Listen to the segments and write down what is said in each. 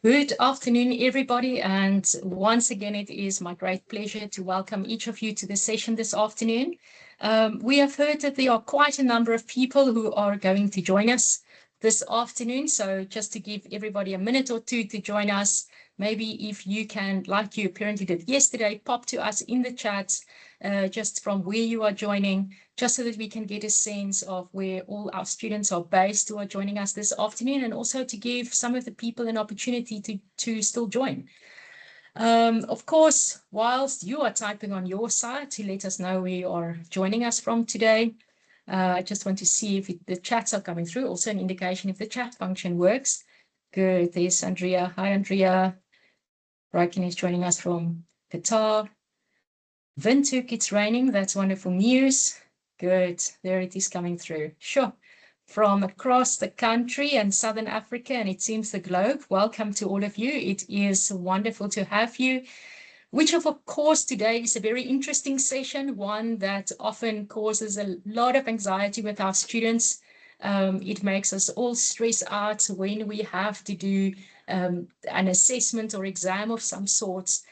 Good afternoon, everybody. And once again, it is my great pleasure to welcome each of you to the session this afternoon. We have heard that there are quite a number of people who are going to join us this afternoon. So just to give everybody a minute or two to join us, maybe if you can, like you apparently did yesterday, pop to us in the chat just from where you are joining, just so that we can get a sense of where all our students are based who are joining us this afternoon, and also to give some of the people an opportunity to still join. Of course, whilst you are typing on your side to let us know where you are joining us from today, I just want to see if the chats are coming through. Also an indication if the chat function works. Good, there's Andrea. Hi, Andrea. Riken is joining us from Qatar. Windhoek, it's raining. That's wonderful news. Good, there it is coming through. Sure. From across the country and Southern Africa, and it seems the globe. Welcome to all of you. It is wonderful to have you, which of course today is a very interesting session, one that often causes a lot of anxiety with our students. It makes us all stress out when we have to do an assessment or exam of some sorts.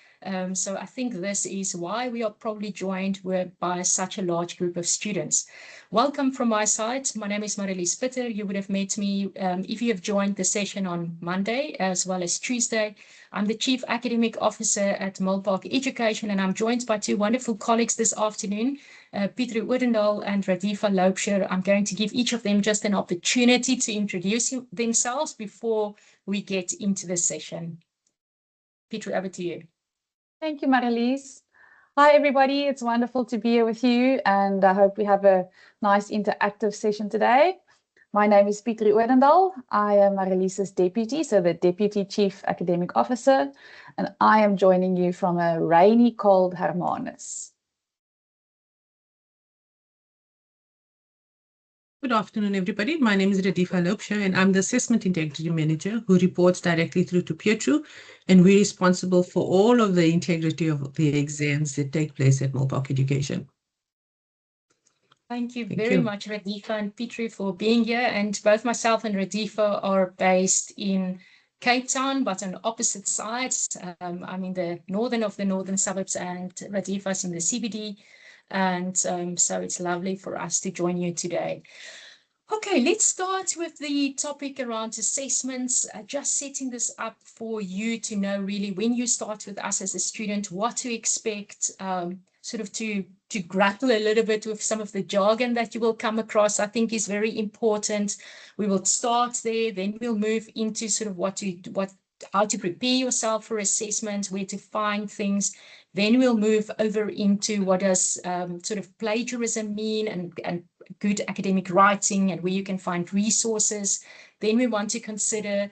So I think this is why we are probably joined by such a large group of students. Welcome from my side. My name is Marlies Pitter. You would have met me if you have joined the session on Monday as well as Tuesday. I'm the Chief Academic Officer at Milpark Education, and I'm joined by two wonderful colleagues this afternoon, Pietri Odendaal and Radifa Loubser. I'm going to give each of them just an opportunity to introduce themselves before we get into the session. Pietri, over to you. Thank you, Marlies. Hi, everybody. It's wonderful to be here with you, and I hope we have a nice interactive session today. My name is Pietri Odendaal. I am Marlies's deputy, so the Deputy Chief Academic Officer, and I am joining you from a rainy, cold Hermanus. Good afternoon, everybody. My name is Radifa Loubser, and I'm the Assessment Integrity Manager who reports directly through to Pietru, and we're responsible for all of the integrity of the exams that take place at Milpark Education. Thank you very much, Radifa and Pietri, for being here. And both myself and Radifa are based in Cape Town, but on opposite sides. I'm in the northern suburbs, and Radifa's in the CBD. And so it's lovely for us to join you today. Okay, let's start with the topic around assessments, just setting this up for you to know really when you start with us as a student, what to expect, sort of to grapple a little bit with some of the jargon that you will come across, I think is very important. We will start there, then we'll move into sort of how to prepare yourself for assessment, where to find things. Then we'll move over into what does sort of plagiarism mean and good academic writing and where you can find resources. Then we want to consider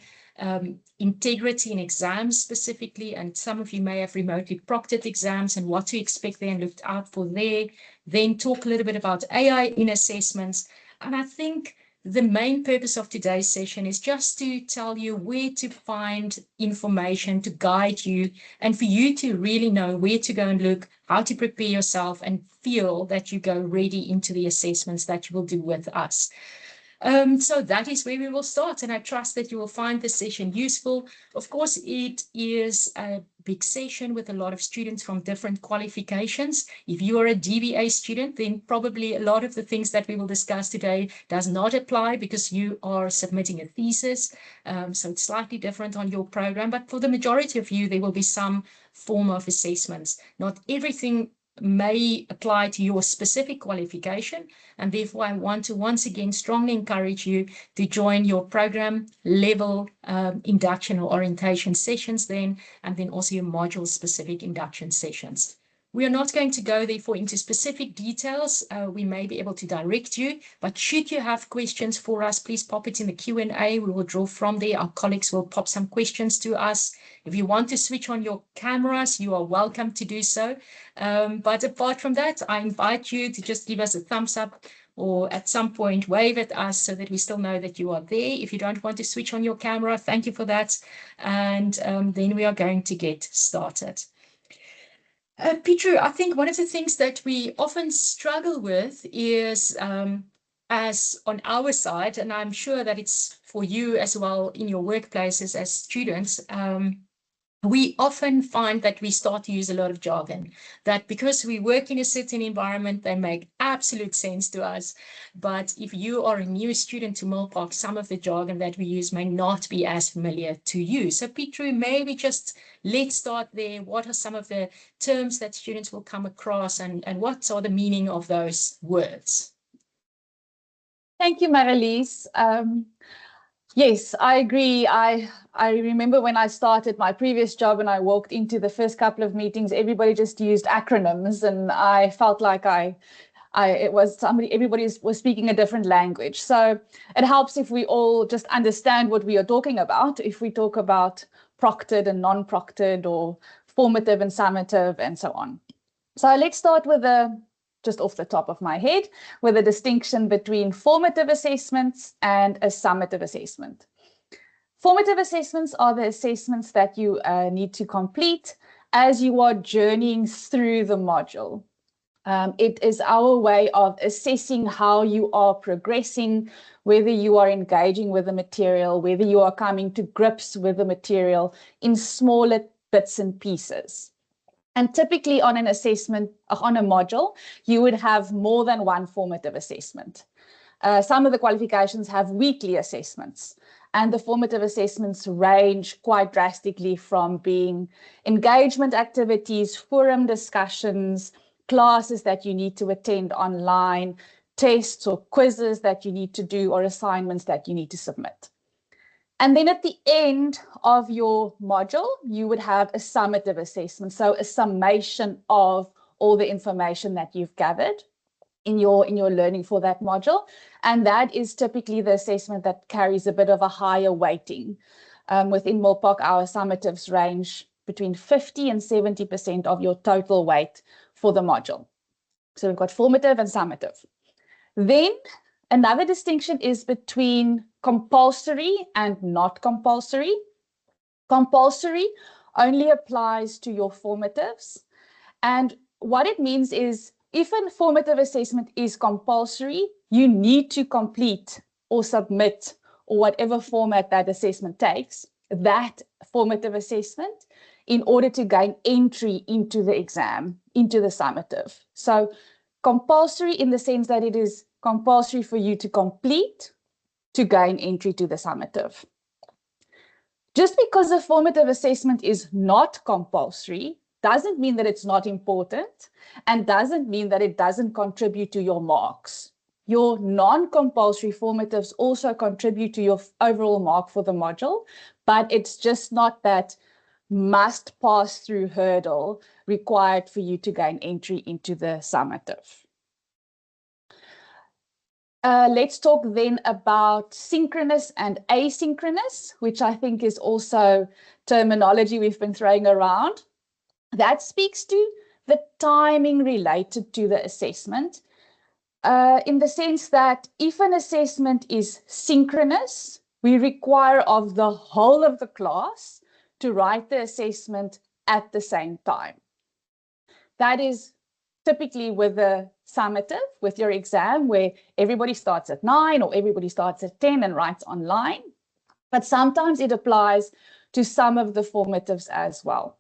integrity in exams specifically, and some of you may have remotely proctored exams and what to expect there and looked out for there. Then talk a little bit about AI in assessments. And I think the main purpose of today's session is just to tell you where to find information to guide you and for you to really know where to go and look, how to prepare yourself and feel that you go ready into the assessments that you will do with us. So that is where we will start, and I trust that you will find this session useful. Of course, it is a big session with a lot of students from different qualifications. If you are a DBA student, then probably a lot of the things that we will discuss today does not apply because you are submitting a thesis. So it's slightly different on your program, but for the majority of you, there will be some form of assessments. Not everything may apply to your specific qualification, and therefore I want to once again strongly encourage you to join your program level induction or orientation sessions then, and then also your module specific induction sessions. We are not going to go therefore into specific details. We may be able to direct you, but should you have questions for us, please pop it in the Q&A. We will draw from there. Our colleagues will pop some questions to us. If you want to switch on your cameras, you are welcome to do so. But apart from that, I invite you to just give us a thumbs up or at some point wave at us so that we still know that you are there. If you don't want to switch on your camera, thank you for that. And then we are going to get started. Pietru, I think one of the things that we often struggle with is as on our side, and I'm sure that it's for you as well in your workplaces as students, we often find that we start to use a lot of jargon, that because we work in a certain environment, they make absolute sense to us. But if you are a new student to Milpark, some of the jargon that we use may not be as familiar to you. So Petru, maybe just let's start there. What are some of the terms that students will come across, and what are the meaning of those words? Thank you, Marlies. Yes, I agree. I remember when I started my previous job and I walked into the first couple of meetings, everybody just used acronyms, and I felt like everybody was speaking a different language. So it helps if we all just understand what we are talking about. If we talk about proctored and non-proctored, or formative and summative, and so on. So let's start with just off the top of my head, with a distinction between formative assessments and a summative assessment. Formative assessments are the assessments that you need to complete as you are journeying through the module. It is our way of assessing how you are progressing, whether you are engaging with the material, whether you are coming to grips with the material in smaller bits and pieces. And typically on an assessment, on a module, you would have more than one formative assessment. Some of the qualifications have weekly assessments, and the formative assessments range quite drastically from being engagement activities, forum discussions, classes that you need to attend online, tests or quizzes that you need to do, or assignments that you need to submit. And then at the end of your module, you would have a summative assessment, so a summation of all the information that you've gathered in your learning for that module. And that is typically the assessment that carries a bit of a higher weighting. Within Milpark, our summatives range between 50 and 70% of your total weight for the module. So we've got formative and summative. Then another distinction is between compulsory and not compulsory. Compulsory only applies to your formatives. And what it means is, if a formative assessment is compulsory, you need to complete or submit, or whatever format that assessment takes, that formative assessment in order to gain entry into the exam, into the summative. So compulsory in the sense that it is compulsory for you to complete to gain entry to the summative. Just because a formative assessment is not compulsory doesn't mean that it's not important, and doesn't mean that it doesn't contribute to your marks. Your non-compulsory formatives also contribute to your overall mark for the module, but it's just not that must pass through hurdle required for you to gain entry into the summative. Let's talk then about synchronous and asynchronous, which I think is also terminology we've been throwing around. That speaks to the timing related to the assessment, in the sense that if an assessment is synchronous, we require of the whole of the class to write the assessment at the same time. That is typically with a summative, with your exam, where everybody starts at 9 or everybody starts at 10 and writes online. But sometimes it applies to some of the formatives as well.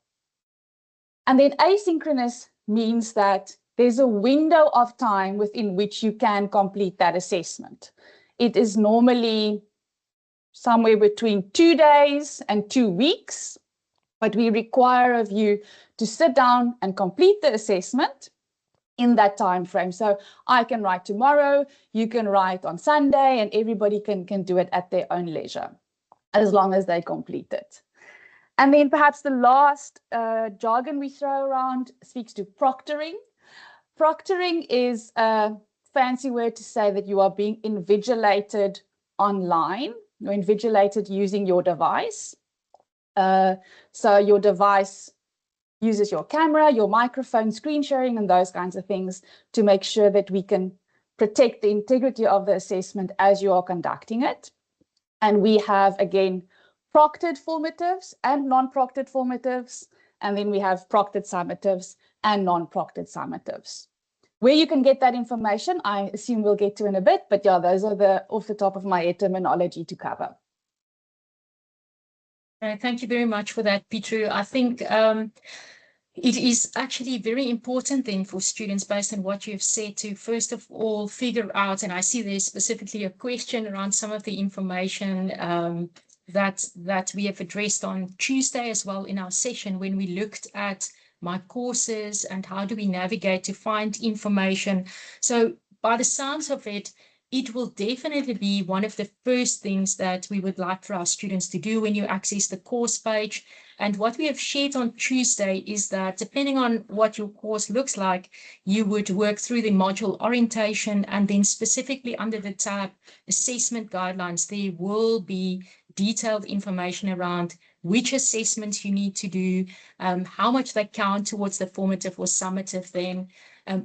And then asynchronous means that there's a window of time within which you can complete that assessment. It is normally somewhere between 2 days and 2 weeks, but we require of you to sit down and complete the assessment in that time frame. So I can write tomorrow, you can write on Sunday, and everybody can do it at their own leisure, as long as they complete it. And then perhaps the last jargon we throw around speaks to proctoring. Proctoring is a fancy word to say that you are being invigilated online. You're invigilated using your device. So your device uses your camera, your microphone, screen sharing, and those kinds of things to make sure that we can protect the integrity of the assessment as you are conducting it. And we have, again, proctored formatives and non-proctored formatives, and then we have proctored summatives and non-proctored summatives. Where you can get that information, I assume we'll get to in a bit, but yeah, those are the off the top of my head terminology to cover. Thank you very much for that, Pietru. I think it is actually very important then for students, based on what you've said, to first of all figure out, and I see there's specifically a question around some of the information that we have addressed on Tuesday as well in our session when we looked at my courses and how do we navigate to find information. So by the sounds of it, it will definitely be one of the first things that we would like for our students to do when you access the course page. And what we have shared on Tuesday is that depending on what your course looks like, you would work through the module orientation, and then specifically under the tab assessment guidelines, there will be detailed information around which assessments you need to do, how much they count towards the formative or summative then,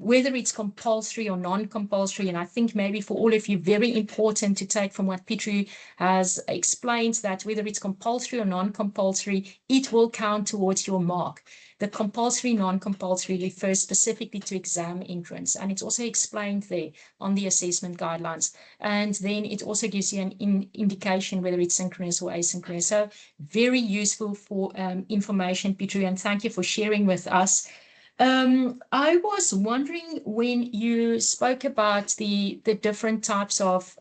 whether it's compulsory or non-compulsory. And I think maybe for all of you, very important to take from what Pietru has explained, that whether it's compulsory or non-compulsory, it will count towards your mark. The compulsory, non-compulsory refers specifically to exam entrance, and it's also explained there on the assessment guidelines. And then it also gives you an indication whether it's synchronous or asynchronous. So very useful for information, Pietru, and thank you for sharing with us. I was wondering, when you spoke about the different types of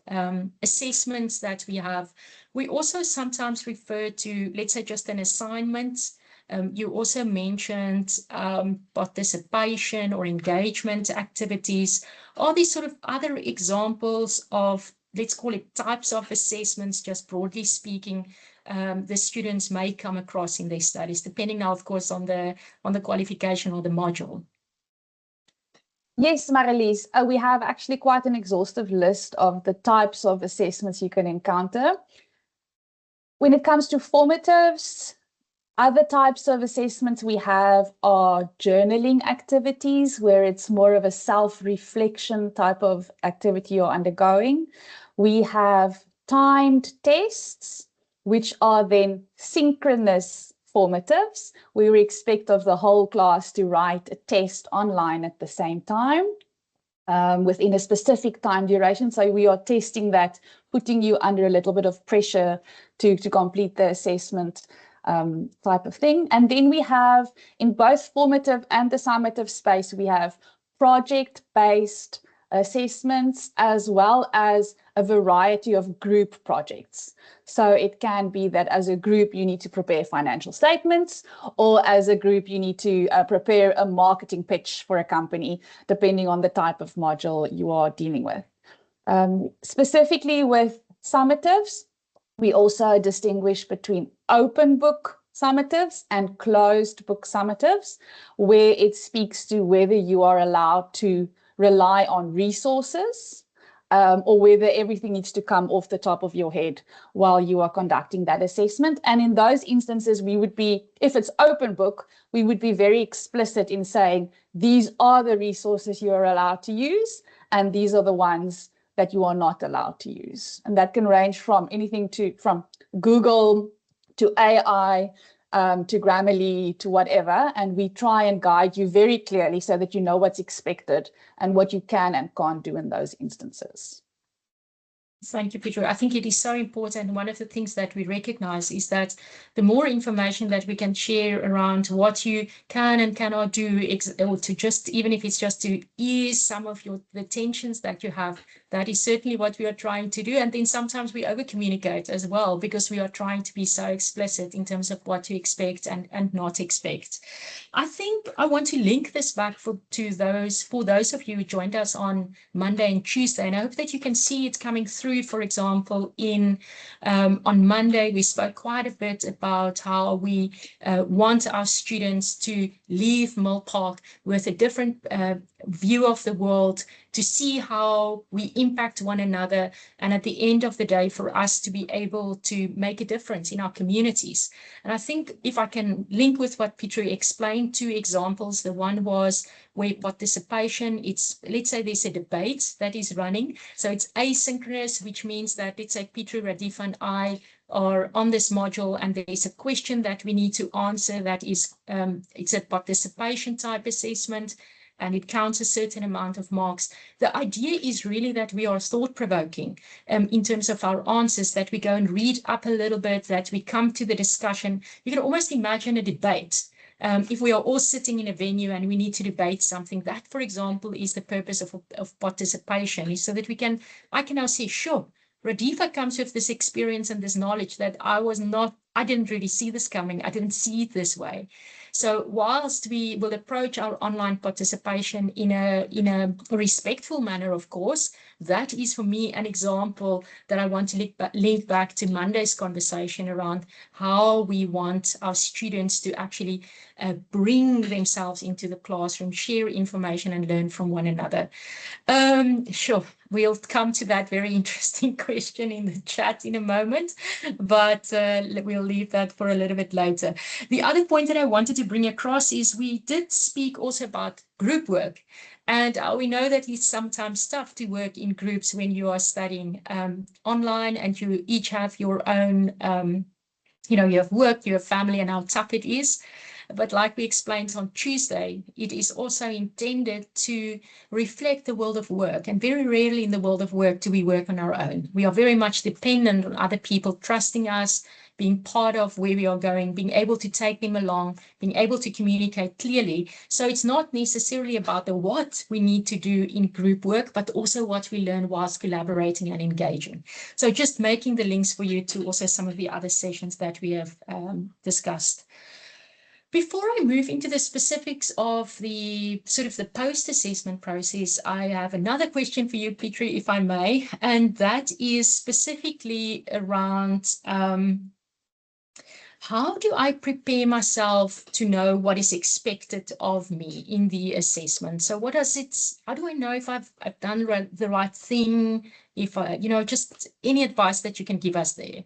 assessments that we have, we also sometimes refer to, let's say, just an assignment. You also mentioned participation or engagement activities. Are these sort of other examples of, let's call it, types of assessments, just broadly speaking, the students may come across in their studies, depending now, of course, on the qualification or the module? Yes, Marlies, we have actually quite an exhaustive list of the types of assessments you can encounter. When it comes to formatives, other types of assessments we have are journaling activities, where it's more of a self-reflection type of activity you're undergoing. We have timed tests, which are then synchronous formatives, where we expect of the whole class to write a test online at the same time, within a specific time duration. So we are testing that, putting you under a little bit of pressure to complete the assessment type of thing. And then we have, in both formative and the summative space, we have project-based assessments, as well as a variety of group projects. So it can be that as a group you need to prepare financial statements, or as a group you need to prepare a marketing pitch for a company, depending on the type of module you are dealing with. Specifically with summatives, we also distinguish between open book summatives and closed book summatives, where it speaks to whether you are allowed to rely on resources, or whether everything needs to come off the top of your head while you are conducting that assessment. And in those instances, we would be, if it's open book, we would be very explicit in saying, these are the resources you are allowed to use, and these are the ones that you are not allowed to use. And that can range from anything from Google to AI, to Grammarly, to whatever. And we try and guide you very clearly so that you know what's expected and what you can and can't do in those instances. Thank you, Pietru. I think it is so important. One of the things that we recognize is that the more information that we can share around what you can and cannot do, or to just, even if it's just to ease some of the tensions that you have, that is certainly what we are trying to do. And then sometimes we over communicate as well, because we are trying to be so explicit in terms of what to expect and not expect. I think I want to link this back for those of you who joined us on Monday and Tuesday, and I hope that you can see it coming through. For example, on Monday, we spoke quite a bit about how we want our students to leave Milpark with a different view of the world, to see how we impact one another, and at the end of the day, for us to be able to make a difference in our communities. And I think if I can link with what Pietru explained, two examples. The one was where participation, it's, let's say there's a debate that is running. So it's asynchronous, which means that, let's say Pietru, Radifa, and I are on this module, and there's a question that we need to answer that is, it's a participation type assessment. and it counts a certain amount of marks. The idea is really that we are thought-provoking in terms of our answers, that we go and read up a little bit, that we come to the discussion. You can almost imagine a debate. If we are all sitting in a venue and we need to debate something, that, for example, is the purpose of participation, is so that I can now say, sure, Radifa comes with this experience and this knowledge that I didn't really see this coming. I didn't see it this way. So whilst we will approach our online participation in a respectful manner, of course, that is for me an example that I want to link back to Monday's conversation around how we want our students to actually bring themselves into the classroom, share information and learn from one another. Sure, we'll come to that very interesting question in the chat in a moment, but we'll leave that for a little bit later. The other point that I wanted to bring across is we did speak also about group work. And we know that it's sometimes tough to work in groups when you are studying online and you each have your own, you have work, you have family, and how tough it is. But like we explained on Tuesday, it is also intended to reflect the world of work. And very rarely in the world of work do we work on our own. We are very much dependent on other people trusting us, being part of where we are going, being able to take them along, being able to communicate clearly. So it's not necessarily about the what we need to do in group work, but also what we learn whilst collaborating and engaging. So just making the links for you to also some of the other sessions that we have discussed. Before I move into the specifics of the sort of the post-assessment process, I have another question for you, Petri, if I may, and that is specifically around how do I prepare myself to know what is expected of me in the assessment? So how do I know if I've done the right thing? If I, just any advice that you can give us there.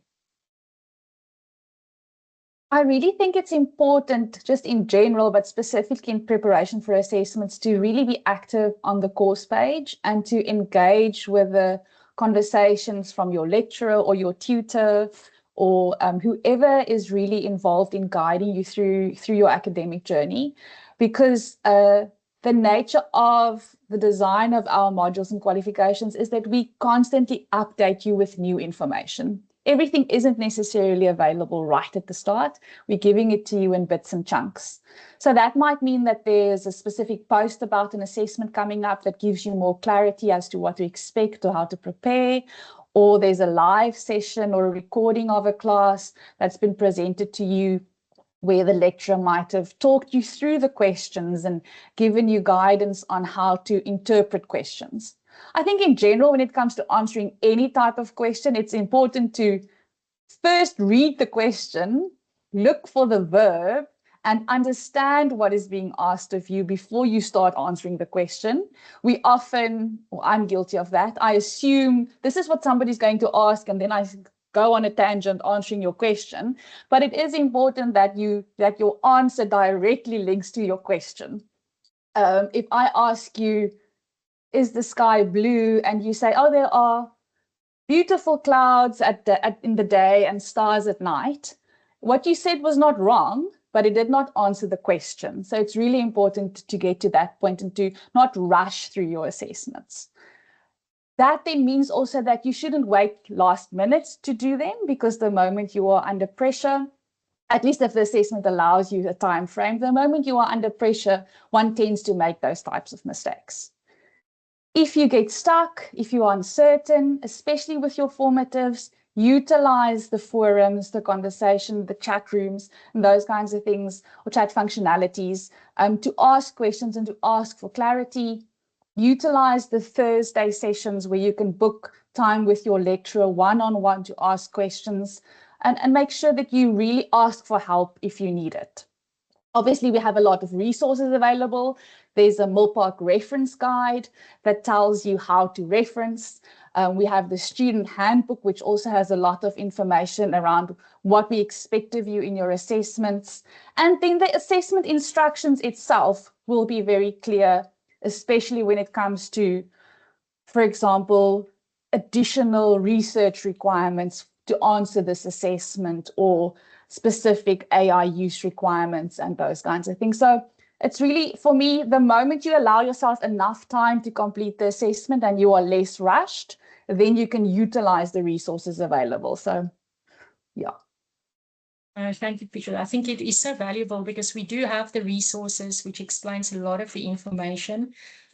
I really think it's important, just in general, but specifically in preparation for assessments, to really be active on the course page and to engage with the conversations from your lecturer or your tutor or whoever is really involved in guiding you through your academic journey, because the nature of the design of our modules and qualifications is that we constantly update you with new information. Everything isn't necessarily available right at the start. We're giving it to you in bits and chunks. So that might mean that there's a specific post about an assessment coming up that gives you more clarity as to what to expect or how to prepare, or there's a live session or a recording of a class that's been presented to you where the lecturer might have talked you through the questions and given you guidance on how to interpret questions. I think in general, when it comes to answering any type of question, it's important to first read the question, look for the verb, and understand what is being asked of you before you start answering the question. We often, or I'm guilty of that, I assume this is what somebody's going to ask, and then I go on a tangent answering your question. But it is important that your answer directly links to your question. If I ask you, is the sky blue? And you say, oh, there are beautiful clouds in the day and stars at night. What you said was not wrong, but it did not answer the question. So it's really important to get to that point and to not rush through your assessments. That then means also that you shouldn't wait last minute to do them, because the moment you are under pressure, at least if the assessment allows you a time frame, the moment you are under pressure, one tends to make those types of mistakes. If you get stuck, if you are uncertain, especially with your formatives, utilize the forums, the conversation, the chat rooms, and those kinds of things, or chat functionalities, to ask questions and to ask for clarity. Utilize the Thursday sessions where you can book time with your lecturer one-on-one to ask questions, and make sure that you really ask for help if you need it. Obviously, we have a lot of resources available. There's a Milpark reference guide that tells you how to reference. We have the student handbook, which also has a lot of information around what we expect of you in your assessments. And then the assessment instructions itself will be very clear, especially when it comes to, for example, additional research requirements to answer this assessment, or specific AI use requirements and those kinds of things. So it's really, for me, the moment you allow yourself enough time to complete the assessment and you are less rushed, then you can utilize the resources available. So, yeah. Thank you, Peter. I think it is so valuable because we do have the resources which explains a lot of the information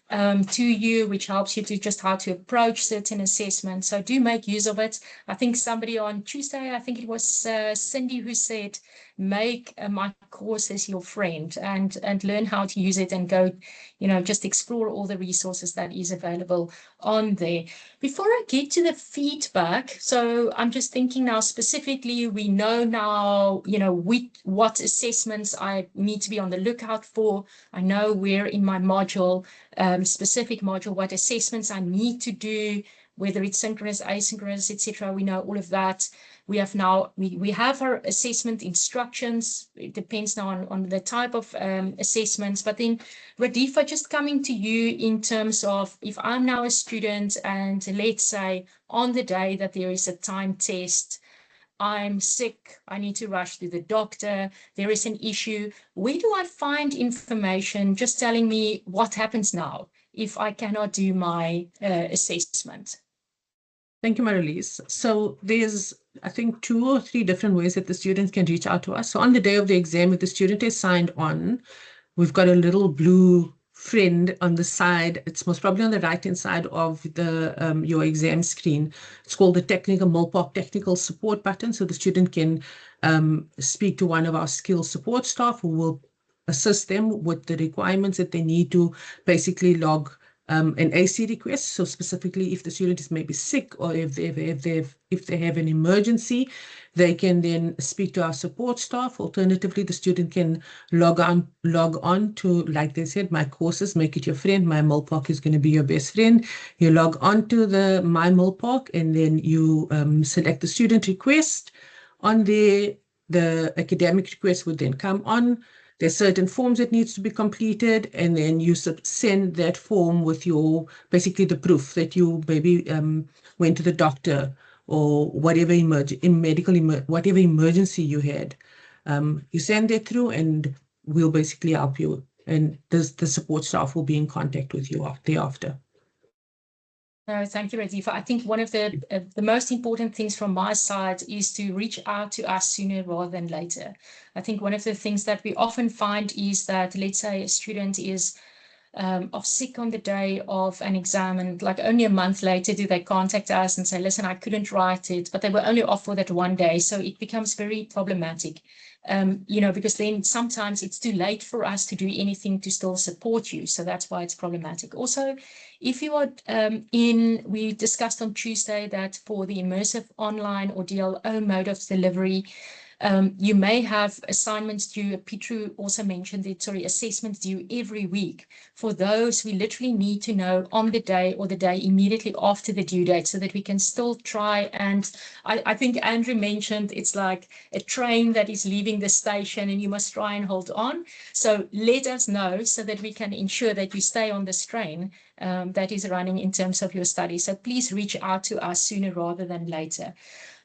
to you, which helps you to just how to approach certain assessments. So do make use of it. I think somebody on Tuesday, I think it was Cindy, who said, make my courses your friend and learn how to use it and go, just explore all the resources that is available on there. Before I get to the feedback, so I'm just thinking now specifically, we know now, what assessments I need to be on the lookout for. I know where in my module, specific module, what assessments I need to do, whether it's synchronous, asynchronous, etc. We know all of that. We have now, we have our assessment instructions. It depends now on the type of assessments. But then, Radifa, just coming to you in terms of, if I'm now a student and let's say on the day that there is a time test, I'm sick, I need to rush to the doctor, there is an issue. Where do I find information just telling me what happens now if I cannot do my assessment? Thank you, Marilise. So there's, I think, 2 or 3 different ways that the students can reach out to us. So on the day of the exam, if the student is signed on, we've got a little blue friend on the side. It's most probably on the right-hand side of the your exam screen. It's called the Milpark Technical Support button. So the student can speak to one of our skills support staff who will assist them with the requirements that they need to basically log an AC request. So specifically, if the student is maybe sick or if they have an emergency, they can then speak to our support staff. Alternatively, the student can log on to, like they said, my courses, make it your friend. My Milpark is going to be your best friend. You log on to the My Milpark and then you select the student request. On there, the academic request would then come on. There's certain forms that needs to be completed, and then you send that form with your, basically the proof that you maybe went to the doctor or whatever whatever emergency you had. You send that through and we'll basically help you. And the support staff will be in contact with you thereafter. No, thank you, Radifa. I think one of the most important things from my side is to reach out to us sooner rather than later. I think one of the things that we often find is that, let's say a student is off sick on the day of an exam, and like only a month later do they contact us and say, listen, I couldn't write it, but they were only off for that one day. So it becomes very problematic. Because then sometimes it's too late for us to do anything to still support you. So that's why it's problematic. Also, if you are we discussed on Tuesday that for the immersive online or DLO mode of delivery, you may have assignments due. Petru also mentioned it, assessments due every week. For those, we literally need to know on the day or the day immediately after the due date so that we can still try. And I think Andrew mentioned it's like a train that is leaving the station and you must try and hold on. So let us know so that we can ensure that you stay on this train that is running in terms of your study. So please reach out to us sooner rather than later.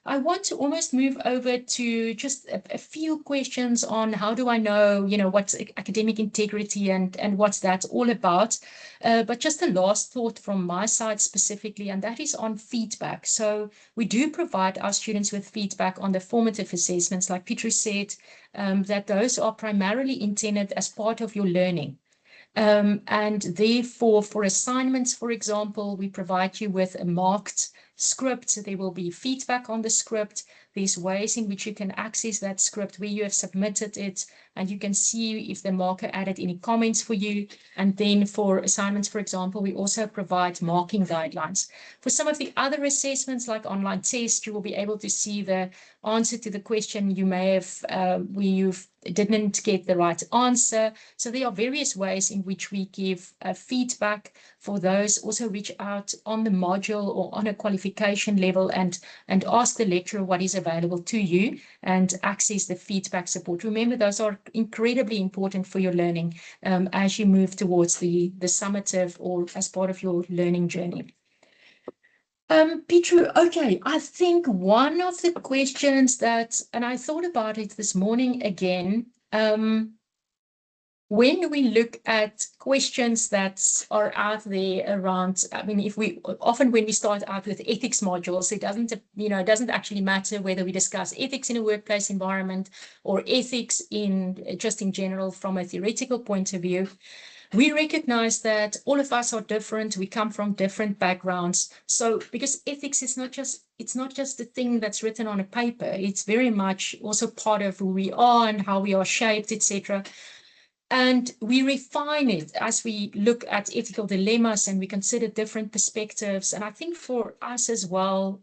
I want to almost move over to just a few questions on how do I know, what's academic integrity and what's that all about. But just a last thought from my side specifically, and that is on feedback. So we do provide our students with feedback on the formative assessments, like Petru said, that those are primarily intended as part of your learning. And therefore, for assignments, for example, we provide you with a marked script. There will be feedback on the script. There's ways in which you can access that script where you have submitted it, and you can see if the marker added any comments for you. And then for assignments, for example, we also provide marking guidelines. For some of the other assessments, like online tests, you will be able to see the answer to the question you may have, where you didn't get the right answer. So there are various ways in which we give feedback. For those, also reach out on the module or on a qualification level and ask the lecturer what is available to you and access the feedback support. Remember, those are incredibly important for your learning as you move towards the summative or as part of your learning journey. Petru, okay, I think one of the questions that, and I thought about it this morning again, when we look at questions that are out there around, I mean, often when we start out with ethics modules, it doesn't actually matter whether we discuss ethics in a workplace environment or ethics just in general from a theoretical point of view. We recognize that all of us are different. We come from different backgrounds. So because ethics is it's not just the thing that's written on a paper. It's very much also part of who we are and how we are shaped, etc. And we refine it as we look at ethical dilemmas and we consider different perspectives. And I think for us as well,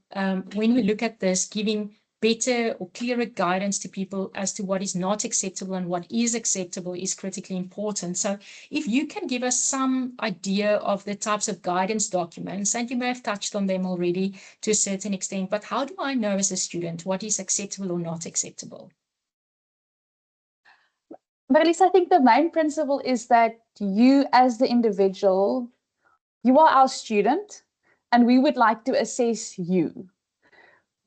when we look at this, giving better or clearer guidance to people as to what is not acceptable and what is acceptable is critically important. So if you can give us some idea of the types of guidance documents, and you may have touched on them already to a certain extent, but how do I know as a student what is acceptable or not acceptable? Marlies, I think the main principle is that you as the individual, you are our student, and we would like to assess you.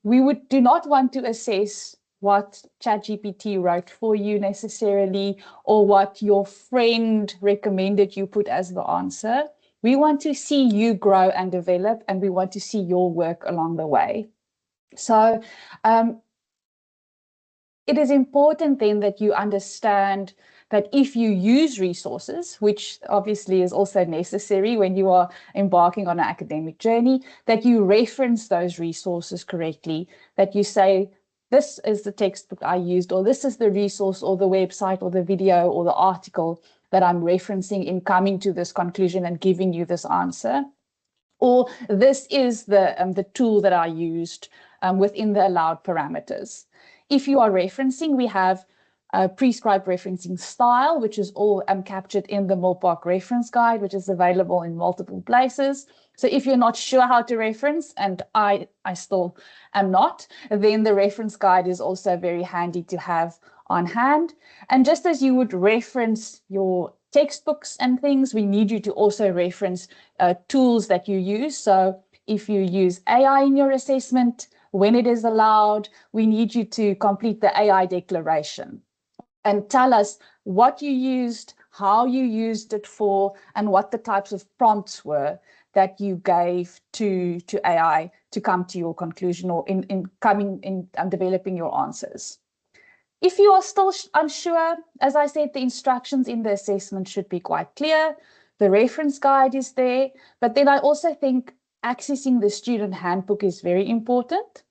We do not want to assess what ChatGPT wrote for you necessarily, or what your friend recommended you put as the answer. We want to see you grow and develop, and we want to see your work along the way. So it is important then that you understand that if you use resources, which obviously is also necessary when you are embarking on an academic journey, that you reference those resources correctly, that you say, this is the textbook I used, or this is the resource or the website or the video or the article that I'm referencing in coming to this conclusion and giving you this answer. Or this is the tool that I used within the allowed parameters. If you are referencing, we have a prescribed referencing style, which is all captured in the Milpark reference guide, which is available in multiple places. So if you're not sure how to reference, and I still am not, then the reference guide is also very handy to have on hand. And just as you would reference your textbooks and things, we need you to also reference tools that you use. So if you use AI in your assessment, when it is allowed, we need you to complete the AI declaration and tell us what you used, how you used it for, and what the types of prompts were that you gave to AI to come to your conclusion or in developing your answers. If you are still unsure, as I said, the instructions in the assessment should be quite clear. The reference guide is there, but then I also think accessing the student handbook is very important.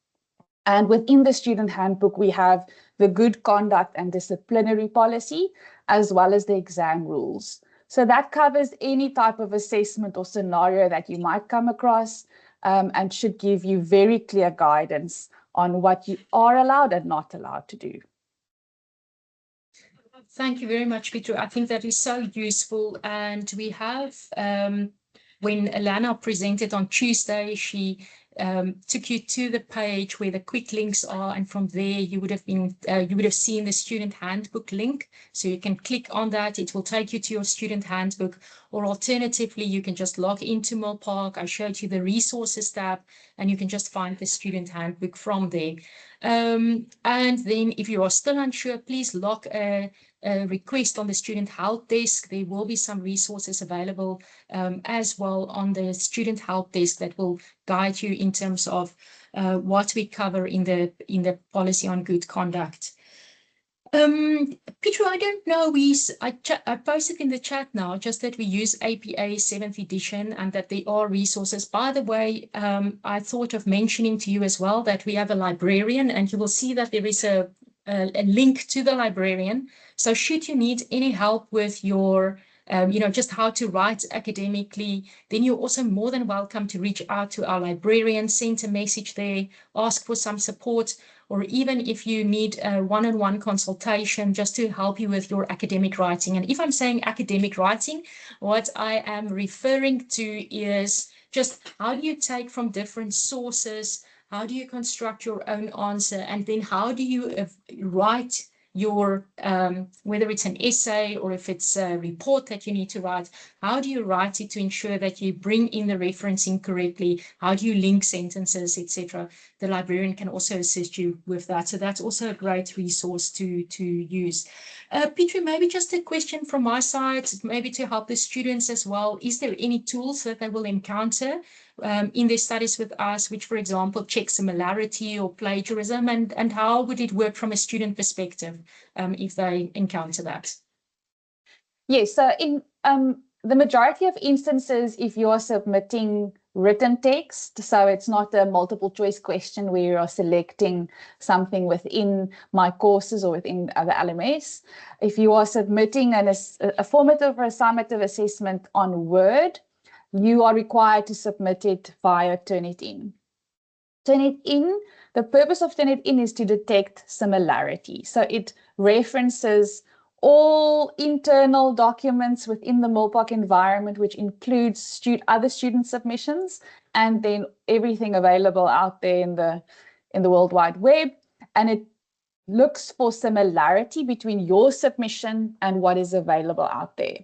And within the student handbook, we have the good conduct and disciplinary policy, as well as the exam rules. So that covers any type of assessment or scenario that you might come across, and should give you very clear guidance on what you are allowed and not allowed to do. Thank you very much, Peter. I think that is so useful. And we have, when Alana presented on Tuesday, she took you to the page where the quick links are, and from there you would have seen the student handbook link. So you can click on that, it will take you to your student handbook, or alternatively you can just log into Milpark. I showed you the resources tab, and you can just find the student handbook from there. And then if you are still unsure, please log a request on the student help desk. There will be some resources available as well on the student help desk that will guide you in terms of what we cover in the policy on good conduct. Peter, I don't know, I posted in the chat now just that we use APA 7th edition and that there are resources. By the way, I thought of mentioning to you as well that we have a librarian, and you will see that there is a link to the librarian. So should you need any help with your just how to write academically, then you're also more than welcome to reach out to our librarian, send a message there, ask for some support, or even if you need a one-on-one consultation just to help you with your academic writing. And if I'm saying academic writing, what I am referring to is just how do you take from different sources, how do you construct your own answer, and then how do you write your, whether it's an essay or if it's a report that you need to write, how do you write it to ensure that you bring in the referencing correctly? How do you link sentences, etc.? The librarian can also assist you with that. So that's also a great resource to use. Petri, maybe just a question from my side, maybe to help the students as well. Is there any tools that they will encounter in their studies with us, which, for example, check similarity or plagiarism, and how would it work from a student perspective if they encounter that? Yes, so in the majority of instances, if you are submitting written text, so it's not a multiple choice question where you are selecting something within my courses or within the LMS. If you are submitting a formative or a summative assessment on Word, you are required to submit it via Turnitin. Turnitin, the purpose of Turnitin is to detect similarity. So it references all internal documents within the Milpark environment, which includes other student submissions, and then everything available out there in the World Wide Web. And it looks for similarity between your submission and what is available out there.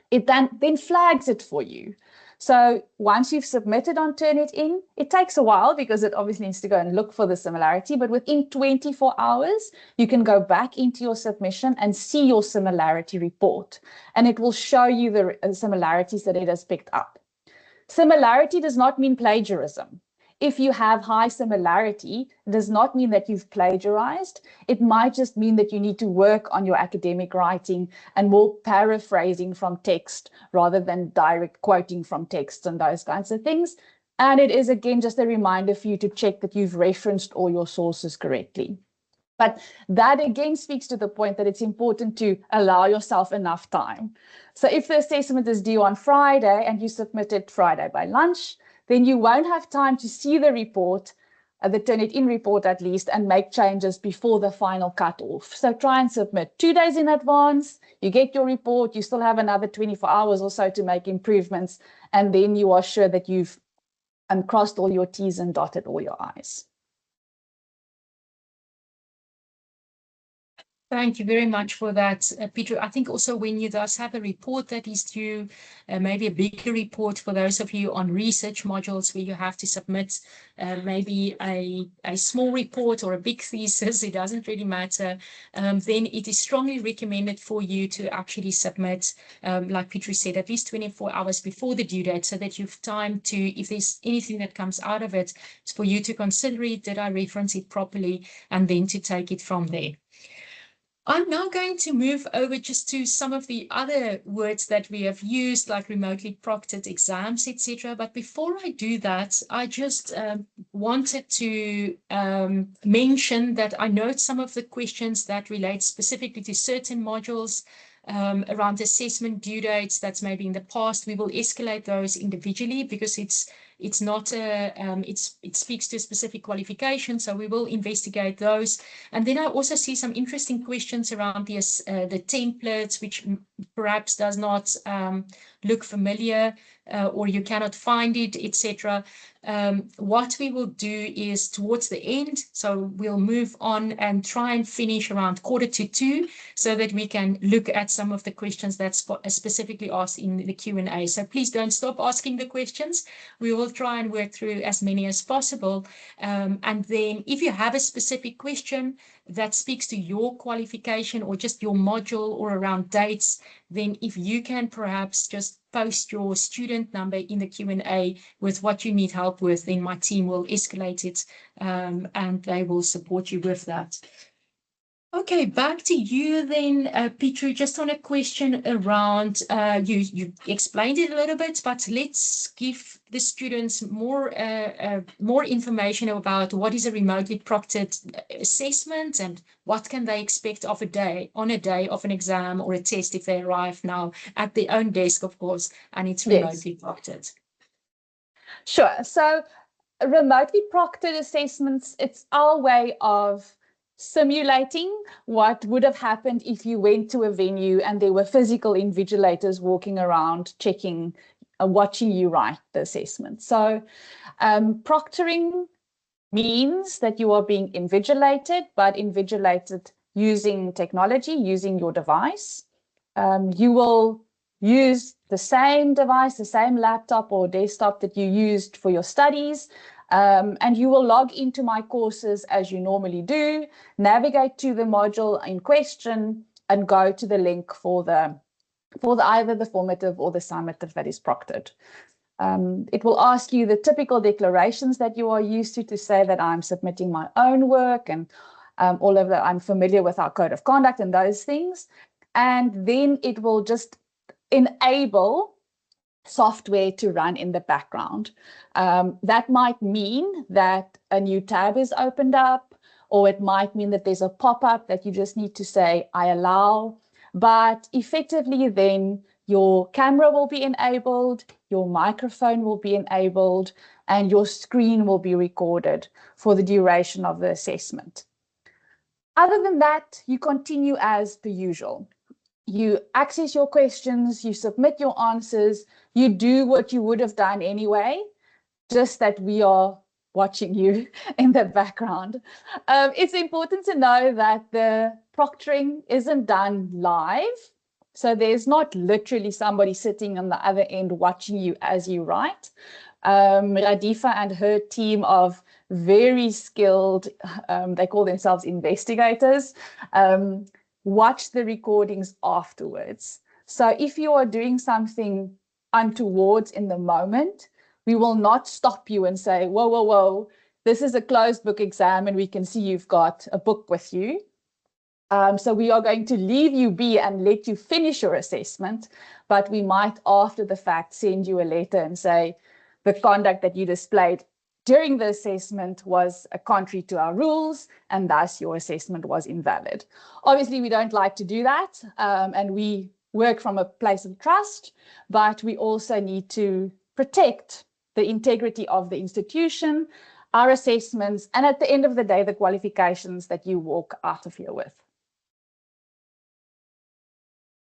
It then flags it for you. So once you've submitted on Turnitin, it takes a while because it obviously needs to go and look for the similarity, but within 24 hours, you can go back into your submission and see your similarity report, and it will show you the similarities that it has picked up. Similarity does not mean plagiarism. If you have high similarity, it does not mean that you've plagiarized. It might just mean that you need to work on your academic writing and more paraphrasing from text rather than direct quoting from text and those kinds of things. And it is, again, just a reminder for you to check that you've referenced all your sources correctly. But that again speaks to the point that it's important to allow yourself enough time. So if the assessment is due on Friday and you submit it Friday by lunch, then you won't have time to see the report, the Turnitin report at least, and make changes before the final cutoff. So try and submit 2 days in advance. You get your report, you still have another 24 hours or so to make improvements, and then you are sure that you've crossed all your T's and dotted all your I's. Thank you very much for that, Peter. I think also when you thus have a report that is due, maybe a bigger report for those of you on research modules where you have to submit maybe a small report or a big thesis, it doesn't really matter, then it is strongly recommended for you to actually submit, like Peter said, at least 24 hours before the due date so that you've time to, if there's anything that comes out of it, it's for you to consider it, did I reference it properly, and then to take it from there. I'm now going to move over just to some of the other words that we have used, like remotely proctored exams, etc. But before I do that, I just wanted to mention that I note some of the questions that relate specifically to certain modules around assessment due dates. That's maybe in the past. We will escalate those individually because it's not a, it speaks to a specific qualification, so we will investigate those. And then I also see some interesting questions around the templates, which perhaps does not look familiar or you cannot find it, etc. What we will do is towards the end, so we'll move on and try and finish around 1:45 so that we can look at some of the questions that's specifically asked in the Q&A. So please don't stop asking the questions. We will try and work through as many as possible. And then if you have a specific question that speaks to your qualification or just your module or around dates, then if you can perhaps just post your student number in the Q&A with what you need help with, then my team will escalate it and they will support you with that. Okay, back to you then, Petri, just on a question around, you explained it a little bit, but let's give the students more information about what is a remotely proctored assessment and what can they expect of on a day of an exam or a test if they arrive now at their own desk, of course, and it's remotely proctored. Sure. So remotely proctored assessments, it's our way of simulating what would have happened if you went to a venue and there were physical invigilators walking around checking, watching you write the assessment. So proctoring means that you are being invigilated, but invigilated using technology, using your device. You will use the same device, the same laptop or desktop that you used for your studies, and you will log into my courses as you normally do, navigate to the module in question, and go to the link for either the formative or the summative that is proctored. It will ask you the typical declarations that you are used to say that I'm submitting my own work and all of that. I'm familiar with our code of conduct and those things. And then it will just enable software to run in the background. That might mean that a new tab is opened up, or it might mean that there's a pop-up that you just need to say, I allow. But effectively then your camera will be enabled, your microphone will be enabled, and your screen will be recorded for the duration of the assessment. Other than that, you continue as per usual. You access your questions, you submit your answers, you do what you would have done anyway, just that we are watching you in the background. It's important to know that the proctoring isn't done live. So there's not literally somebody sitting on the other end watching you as you write. Radifa and her team of very skilled, they call themselves investigators, watch the recordings afterwards. So if you are doing something untowards in the moment, we will not stop you and say, whoa, whoa, whoa, this is a closed book exam and we can see you've got a book with you. So we are going to leave you be and let you finish your assessment, but we might after the fact send you a letter and say the conduct that you displayed during the assessment was contrary to our rules and thus your assessment was invalid. Obviously, we don't like to do that and we work from a place of trust, but we also need to protect the integrity of the institution, our assessments, and at the end of the day, the qualifications that you walk out of here with.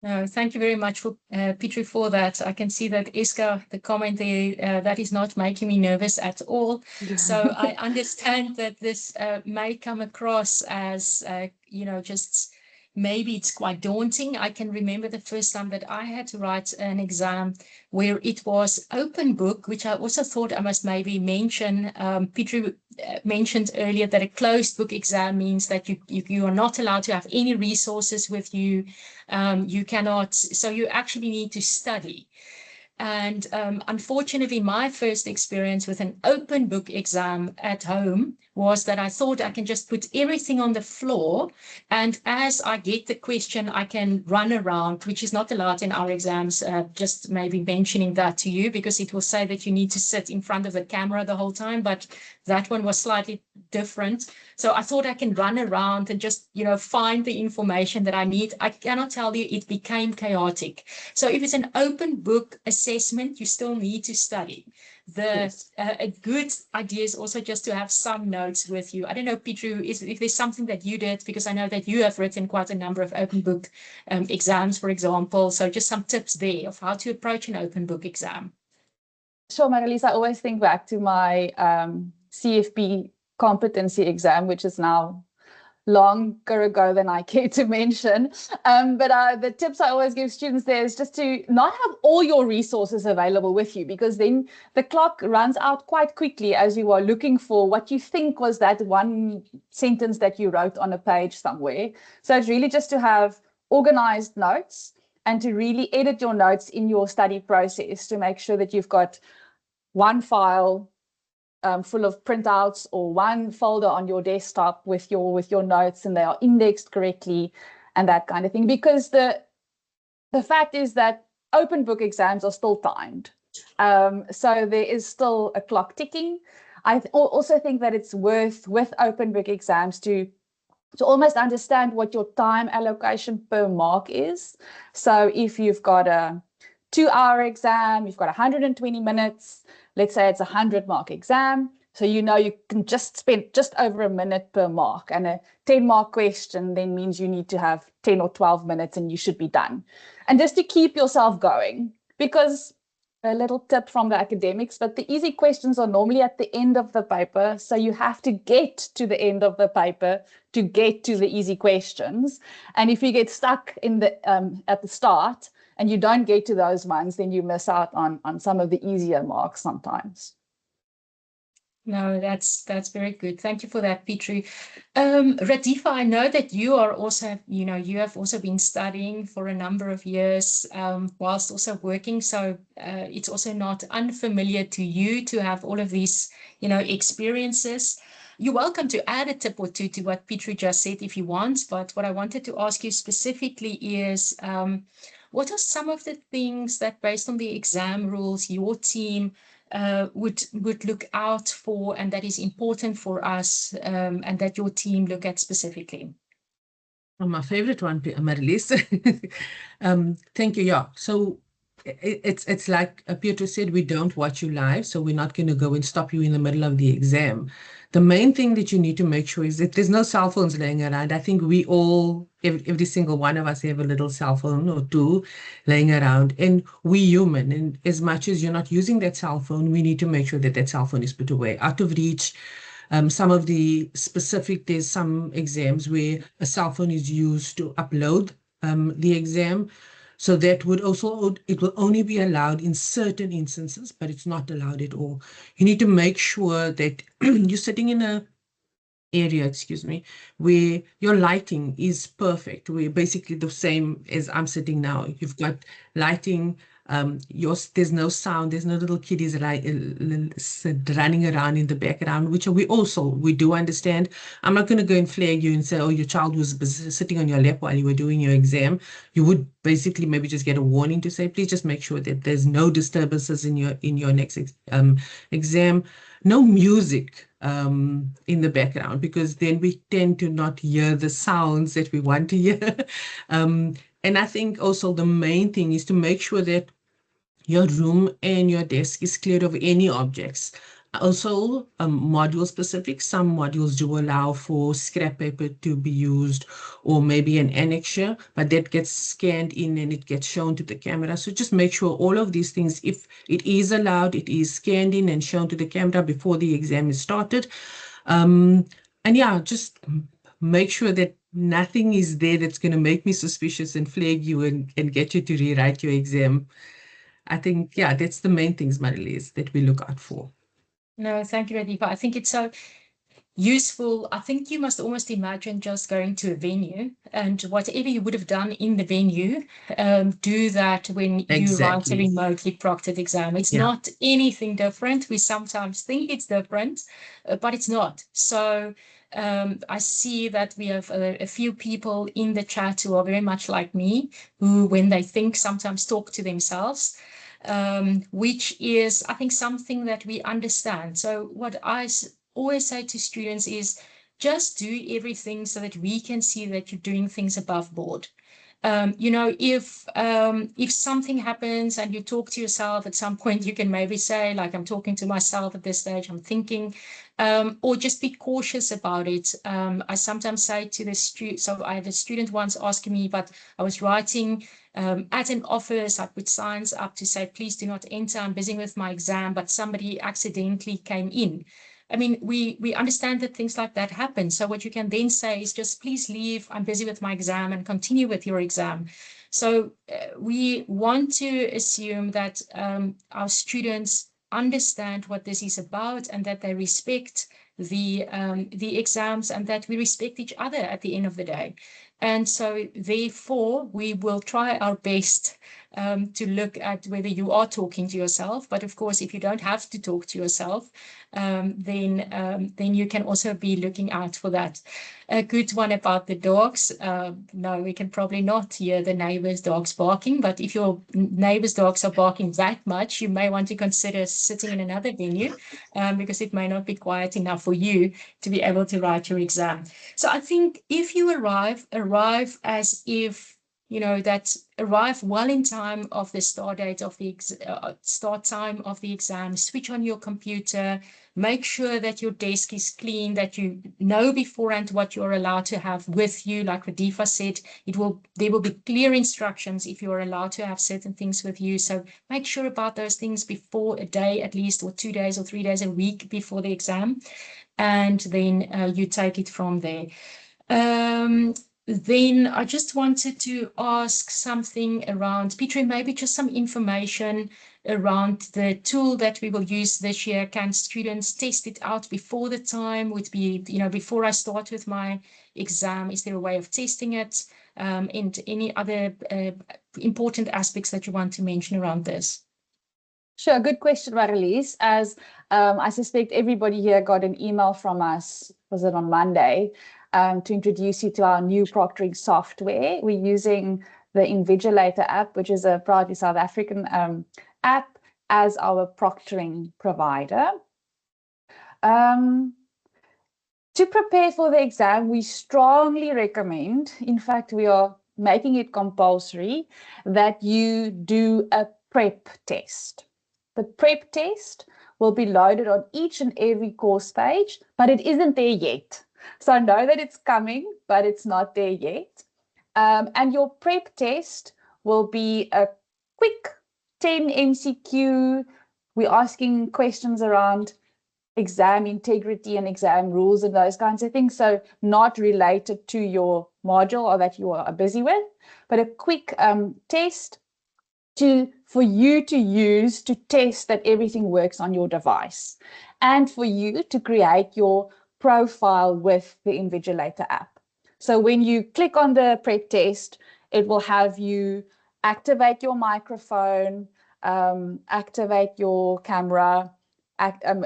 No, thank you very much for Petri for that. I can see that Iska, the comment there, that is not making me nervous at all. So I understand that this may come across as, just maybe it's quite daunting. I can remember the first time that I had to write an exam where it was open book, which I also thought I must maybe mention. Petri mentioned earlier that a closed book exam means that you are not allowed to have any resources with you. You cannot, so you actually need to study. And unfortunately, my first experience with an open book exam at home was that I thought I can just put everything on the floor. And as I get the question, I can run around, which is not allowed in our exams. Just maybe mentioning that to you, because it will say that you need to sit in front of the camera the whole time. But that one was slightly different. So I thought I can run around and just, find the information that I need. I cannot tell you, it became chaotic. So if it's an open book assessment, you still need to study. A good idea is also just to have some notes with you. I don't know, Petri, if there's something that you did, because I know that you have written quite a number of open book exams, for example. So just some tips there of how to approach an open book exam. Sure, Marlies, I always think back to my CFP competency exam, which is now longer ago than I care to mention. But the tips I always give students there is just to not have all your resources available with you, because then the clock runs out quite quickly as you are looking for what you think was that one sentence that you wrote on a page somewhere. So it's really just to have organized notes and to really edit your notes in your study process to make sure that you've got one file full of printouts or one folder on your desktop with your notes and they are indexed correctly and that kind of thing. Because the fact is that open book exams are still timed. So there is still a clock ticking. I also think that it's worth with open book exams to almost understand what your time allocation per mark is. So if you've got a 2-hour exam, you've got 120 minutes, let's say it's a 100-mark exam. So you can just spend just over a minute per mark. And a 10-mark question then means you need to have 10 or 12 minutes and you should be done. And just to keep yourself going, because a little tip from the academics, but the easy questions are normally at the end of the paper. So you have to get to the end of the paper to get to the easy questions. And if you get stuck in the at the start and you don't get to those ones, then you miss out on some of the easier marks sometimes. No, that's very good. Thank you for that, Petrie. Radifa, I know that you are also, you have also been studying for a number of years whilst also working. So it's also not unfamiliar to you to have all of these, experiences. You're welcome to add a tip or two to what Petrie just said if you want. But what I wanted to ask you specifically is, what are some of the things that, based on the exam rules, your team would look out for, and that is important for us, and that your team look at specifically? My favorite one, Marlies. Thank you. Yeah. So it's like Pietro said, we don't watch you live, so we're not going to go and stop you in the middle of the exam. The main thing that you need to make sure is that there's no cell phones laying around. I think we all, every single one of us, have a little cell phone or two laying around, and we human. And as much as you're not using that cell phone, we need to make sure that that cell phone is put away, out of reach. Some of the specific, there's some exams where a cell phone is used to upload the exam. So that would also, it will only be allowed in certain instances, but it's not allowed at all. You need to make sure that you're sitting in a area, where your lighting is perfect. We're basically the same as I'm sitting now. You've got lighting, there's no sound, there's no little kiddies running around in the background, which we do understand. I'm not going to go and flag you and say, oh, your child was sitting on your lap while you were doing your exam. You would basically maybe just get a warning to say, please just make sure that there's no disturbances in your next exam. No music in the background, because then we tend to not hear the sounds that we want to hear. And I think also the main thing is to make sure that your room and your desk is cleared of any objects. Also, module specific, some modules do allow for scrap paper to be used, or maybe an annexure, but that gets scanned in and it gets shown to the camera. So just make sure all of these things, if it is allowed, it is scanned in and shown to the camera before the exam is started. And yeah, just make sure that nothing is there that's going to make me suspicious and flag you and get you to rewrite your exam. I think, yeah, that's the main things, Marlies, that we look out for. No, thank you, Radifa. I think it's so useful. I think you must almost imagine just going to a venue, and whatever you would have done in the venue, do that when you write a remotely proctored exam. It's not anything different. We sometimes think it's different, but it's not. So I see that we have a few people in the chat who are very much like me, who, when they think, sometimes talk to themselves. Which is, I think, something that we understand. So what I always say to students is, just do everything so that we can see that you're doing things above board. If something happens and you talk to yourself, at some point you can maybe say, like, I'm talking to myself at this stage, I'm thinking, or just be cautious about it. I sometimes say to the student, so I had a student once asking me, but I was writing at an office, I put signs up to say, please do not enter, I'm busy with my exam, but somebody accidentally came in. I mean, we understand that things like that happen. So what you can then say is just, please leave, I'm busy with my exam, and continue with your exam. So we want to assume that our students understand what this is about, and that they respect the exams, and that we respect each other at the end of the day. And so therefore, we will try our best to look at whether you are talking to yourself. But of course, if you don't have to talk to yourself, then you can also be looking out for that. A good one about the dogs. No, we can probably not hear the neighbor's dogs barking, but if your neighbor's dogs are barking that much, you may want to consider sitting in another venue, because it may not be quiet enough for you to be able to write your exam. So I think if you arrive as if that arrive well in time of the start date of the start time of the exam. Switch on your computer, make sure that your desk is clean, that you know beforehand what you're allowed to have with you. Like Radifa said, there will be clear instructions if you're allowed to have certain things with you. So make sure about those things before a day at least, or 2 days or 3 days, a week before the exam, and then you take it from there. Then I just wanted to ask something around, Petrie, maybe just some information around the tool that we will use this year. Can students test it out before the time? Would be, before I start with my exam, is there a way of testing it? And any other important aspects that you want to mention around this? Sure, good question, Marlies. As I suspect everybody here got an email from us, was it on Monday, to introduce you to our new proctoring software. We're using the Invigilator app, which is a proudly South African app, as our proctoring provider. To prepare for the exam, we strongly recommend, in fact, we are making it compulsory, that you do a prep test. The prep test will be loaded on each and every course page, but it isn't there yet. So I know that it's coming, but it's not there yet. And your prep test will be a quick 10 MCQ. We're asking questions around exam integrity and exam rules and those kinds of things. So not related to your module or that you are busy with, but a quick test for you to use to test that everything works on your device, and for you to create your profile with the Invigilator app. So when you click on the prep test, it will have you activate your microphone, activate your camera,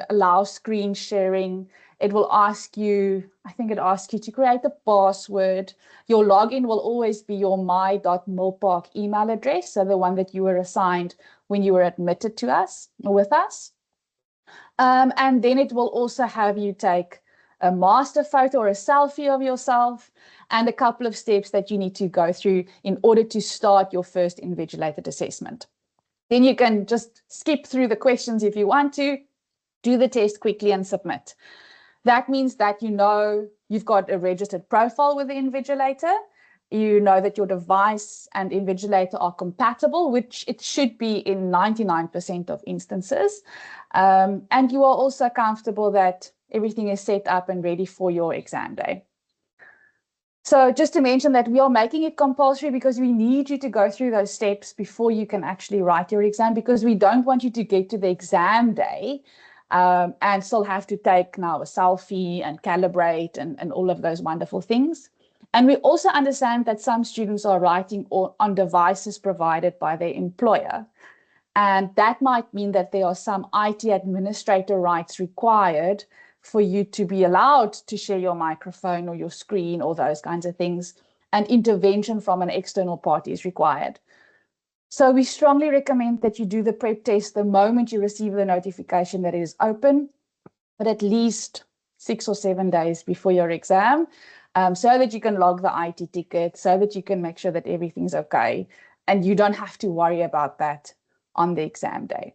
allow screen sharing. It will ask you, I think it asks you to create a password. Your login will always be your my.milpark email address, so the one that you were assigned when you were admitted to us, or with us. And then it will also have you take a master photo or a selfie of yourself, and a couple of steps that you need to go through in order to start your first invigilated assessment. Then you can just skip through the questions if you want to, do the test quickly and submit. That means that you've got a registered profile with the Invigilator. You know that your device and Invigilator are compatible, which it should be in 99% of instances. And you are also comfortable that everything is set up and ready for your exam day. So just to mention that we are making it compulsory because we need you to go through those steps before you can actually write your exam, because we don't want you to get to the exam day and still have to take now a selfie and calibrate and all of those wonderful things. And we also understand that some students are writing on devices provided by their employer. And that might mean that there are some IT administrator rights required for you to be allowed to share your microphone or your screen or those kinds of things. And intervention from an external party is required. So we strongly recommend that you do the prep test the moment you receive the notification that it is open, but at least 6 or 7 days before your exam, so that you can log the IT ticket, so that you can make sure that everything's okay, and you don't have to worry about that on the exam day.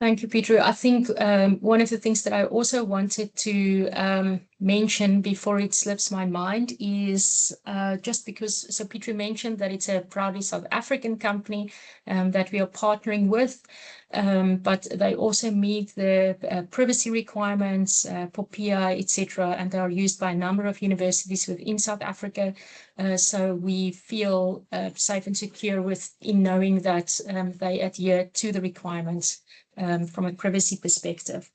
Thank you, Petrie. I think one of the things that I also wanted to mention before it slips my mind is just because, so Petrie mentioned that it's a proudly South African company that we are partnering with, but they also meet the privacy requirements, POPIA, etc., and they are used by a number of universities within South Africa. So we feel safe and secure in knowing that they adhere to the requirements from a privacy perspective.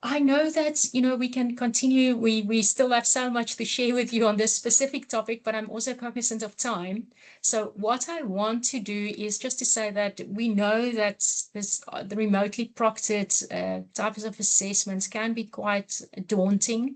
I know that, we can continue. We still have so much to share with you on this specific topic, but I'm also cognizant of time. So what I want to do is just to say that we know that the remotely proctored types of assessments can be quite daunting.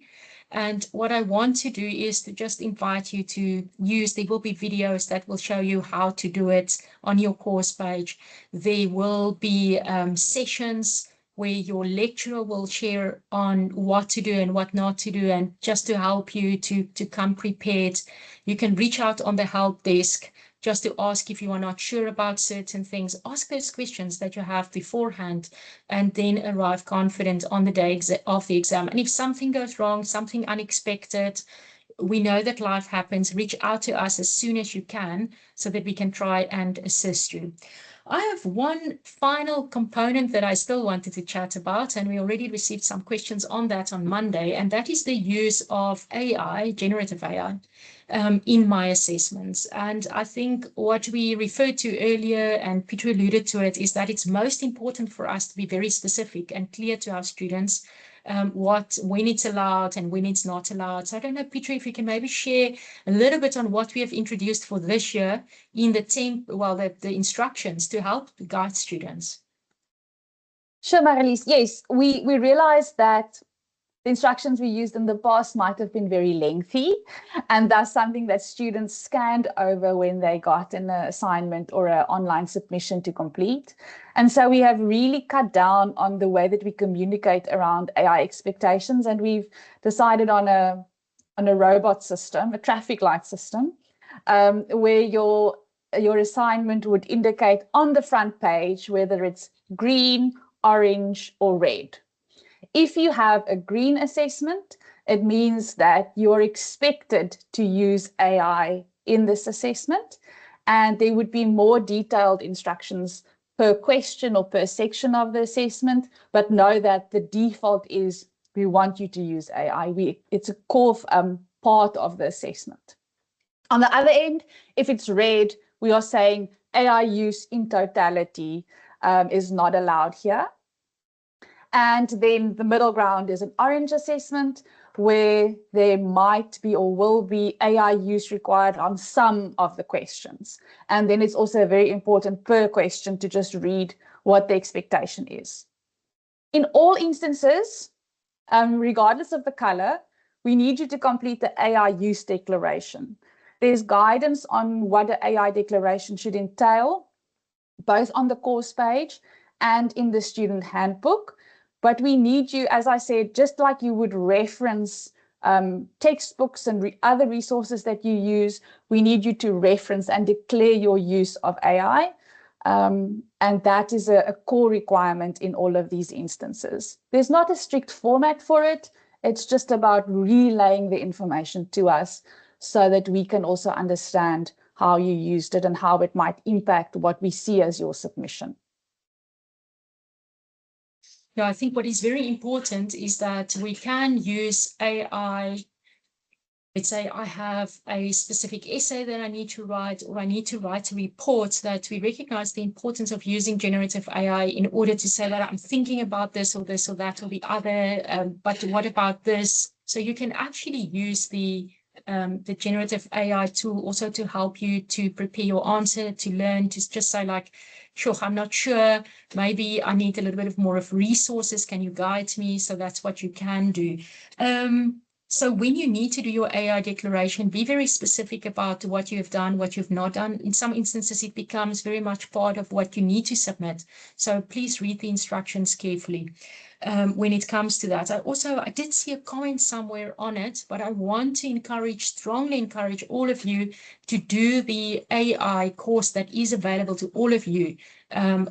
And what I want to do is to just invite you to there will be videos that will show you how to do it on your course page. There will be sessions where your lecturer will share on what to do and what not to do, and just to help you to come prepared. You can reach out on the help desk just to ask if you are not sure about certain things. Ask those questions that you have beforehand, and then arrive confident on the day of the exam. And if something goes wrong, something unexpected, we know that life happens. Reach out to us as soon as you can so that we can try and assist you. I have one final component that I still wanted to chat about, and we already received some questions on that on Monday, and that is the use of AI, generative AI, in my assessments. And I think what we referred to earlier, and Peter alluded to it, is that it's most important for us to be very specific and clear to our students when it's allowed and when it's not allowed. So I don't know, Peter, if you can maybe share a little bit on what we have introduced for this year in the instructions to help guide students. Sure, Marlies. Yes, we realized that the instructions we used in the past might have been very lengthy, and that's something that students scanned over when they got an assignment or an online submission to complete. And so we have really cut down on the way that we communicate around AI expectations, and we've decided on a robot system, a traffic light system, where your assignment would indicate on the front page whether it's green, orange, or red. If you have a green assessment, it means that you're expected to use AI in this assessment, and there would be more detailed instructions per question or per section of the assessment, but know that the default is we want you to use AI. It's a core part of the assessment. On the other end, if it's red, we are saying AI use in totality is not allowed here. And then the middle ground is an orange assessment, where there might be or will be AI use required on some of the questions. And then it's also very important per question to just read what the expectation is. In all instances, regardless of the color, we need you to complete the AI use declaration. There's guidance on what an AI declaration should entail, both on the course page and in the student handbook. But we need you, as I said, just like you would reference textbooks and other resources that you use, we need you to reference and declare your use of AI. And that is a core requirement in all of these instances. There's not a strict format for it. It's just about relaying the information to us so that we can also understand how you used it and how it might impact what we see as your submission. Yeah, I think what is very important is that we can use AI. Let's say I have a specific essay that I need to write, or I need to write a report, that we recognize the importance of using generative AI in order to say that I'm thinking about this or that or the other, but what about this? So you can actually use the generative AI tool also to help you to prepare your answer, to learn, to just say like, sure, I'm not sure, maybe I need a little bit of more of resources, can you guide me? So that's what you can do. So when you need to do your AI declaration, be very specific about what you have done, what you've not done. In some instances, it becomes very much part of what you need to submit. So please read the instructions carefully when it comes to that. I did see a comment somewhere on it, but I want to strongly encourage all of you to do the AI course that is available to all of you in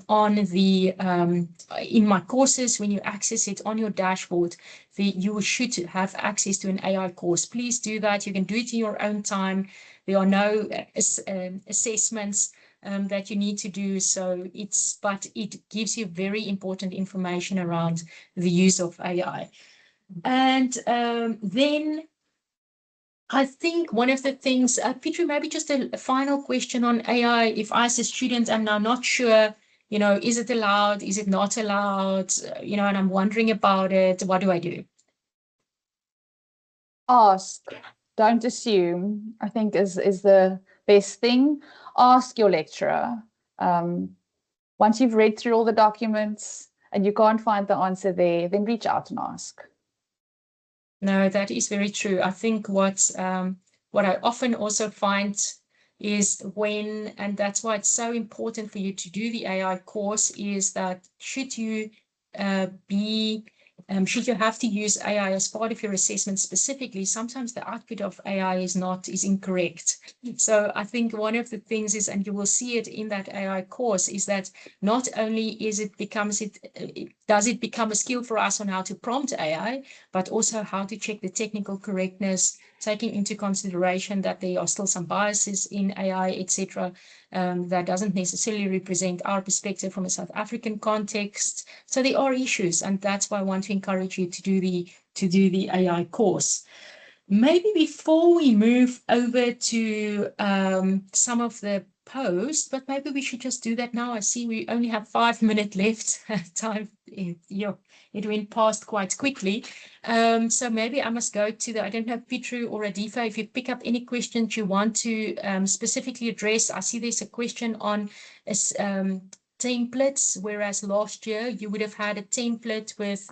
my courses. When you access it on your dashboard, you should have access to an AI course. Please do that. You can do it in your own time. There are no assessments that you need to do. But it gives you very important information around the use of AI. And then I think one of the things, Peter, maybe just a final question on AI. If I as a student am now not sure, is it allowed? Is it not allowed? And I'm wondering about it. What do I do? Ask. Don't assume, I think is the best thing. Ask your lecturer. Once you've read through all the documents and you can't find the answer there, then reach out and ask. No, that is very true. I think what I often also find is and that's why it's so important for you to do the AI course, is that should you should you have to use AI as part of your assessment specifically, sometimes the output of AI is incorrect. So I think one of the things is, and you will see it in that AI course, is that not only does it become a skill for us on how to prompt AI, but also how to check the technical correctness, taking into consideration that there are still some biases in AI, etc., that doesn't necessarily represent our perspective from a South African context. So there are issues, and that's why I want to encourage you to do the AI course. Maybe before we move over to some of the posts, but maybe we should just do that now. I see we only have 5 minutes left. Time, it went past quite quickly. So maybe I must go to I don't know, Pietru or Radifa, if you pick up any questions you want to specifically address. I see there's a question on templates, whereas last year you would have had a template with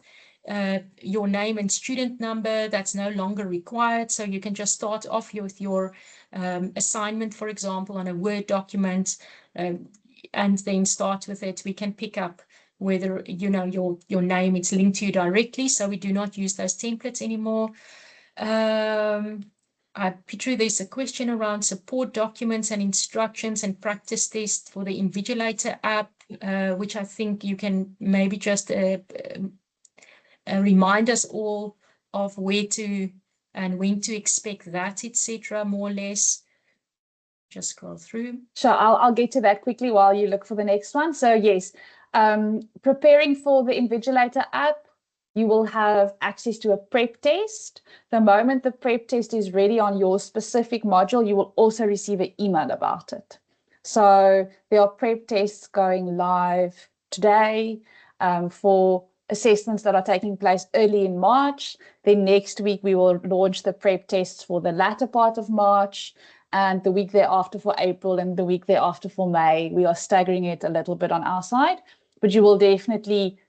your name and student number. That's no longer required. So you can just start off with your assignment, for example, on a Word document, and then start with it. We can pick up whether, your name, it's linked to you directly. So we do not use those templates anymore. Pietru, there's a question around support documents and instructions and practice tests for the Invigilator app, which I think you can maybe just remind us all of where to and when to expect that, etc., more or less. Just scroll through. Sure, I'll get to that quickly while you look for the next one. So yes, preparing for the Invigilator app, you will have access to a prep test. The moment the prep test is ready on your specific module, you will also receive an email about it. So there are prep tests going live today for assessments that are taking place early in March. Then next week, we will launch the prep tests for the latter part of March, and the week thereafter for April, and the week thereafter for May. We are staggering it a little bit on our side, but you will definitely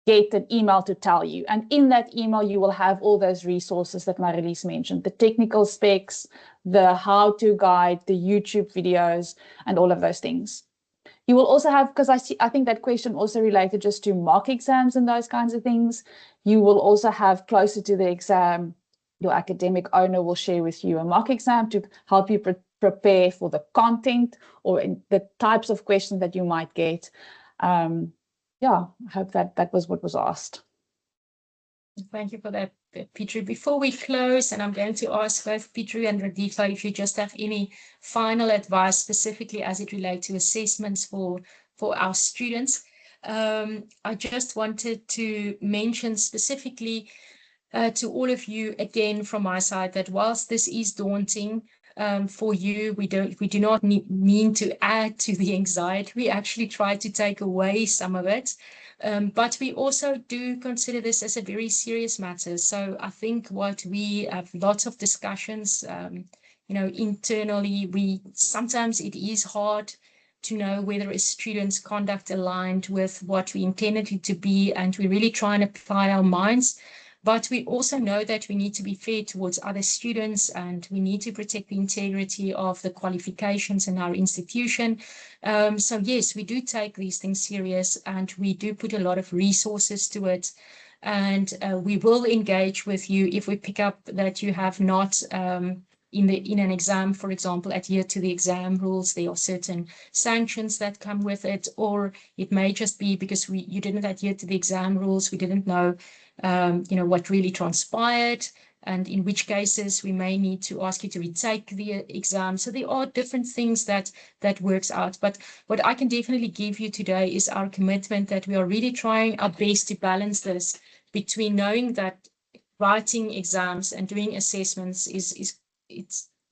get an email to tell you. And in that email, you will have all those resources that Marlies mentioned, the technical specs, the how-to guide, the YouTube videos, and all of those things. You will also have, because I think that question also related just to mock exams and those kinds of things. You will also have closer to the exam, your academic owner will share with you a mock exam to help you prepare for the content or the types of questions that you might get. Yeah, I hope that was what was asked. Thank you for that, Pietru. Before we close, and I'm going to ask both Pietru and Radifa if you just have any final advice specifically as it relates to assessments for our students. I just wanted to mention specifically to all of you again from my side that whilst this is daunting for you, we do not mean to add to the anxiety. We actually try to take away some of it. But we also do consider this as a very serious matter. So I think what we have lots of discussions, internally, sometimes it is hard to know whether a student's conduct aligned with what we intended it to be, and we really try and apply our minds. But we also know that we need to be fair towards other students, and we need to protect the integrity of the qualifications in our institution. So yes, we do take these things serious, and we do put a lot of resources to it. And we will engage with you if we pick up that you have not in an exam, for example, adhere to the exam rules. There are certain sanctions that come with it, or it may just be because you didn't adhere to the exam rules. We didn't know what really transpired, and in which cases we may need to ask you to retake the exam. So there are different things that works out. But what I can definitely give you today is our commitment that we are really trying our best to balance this between knowing that writing exams and doing assessments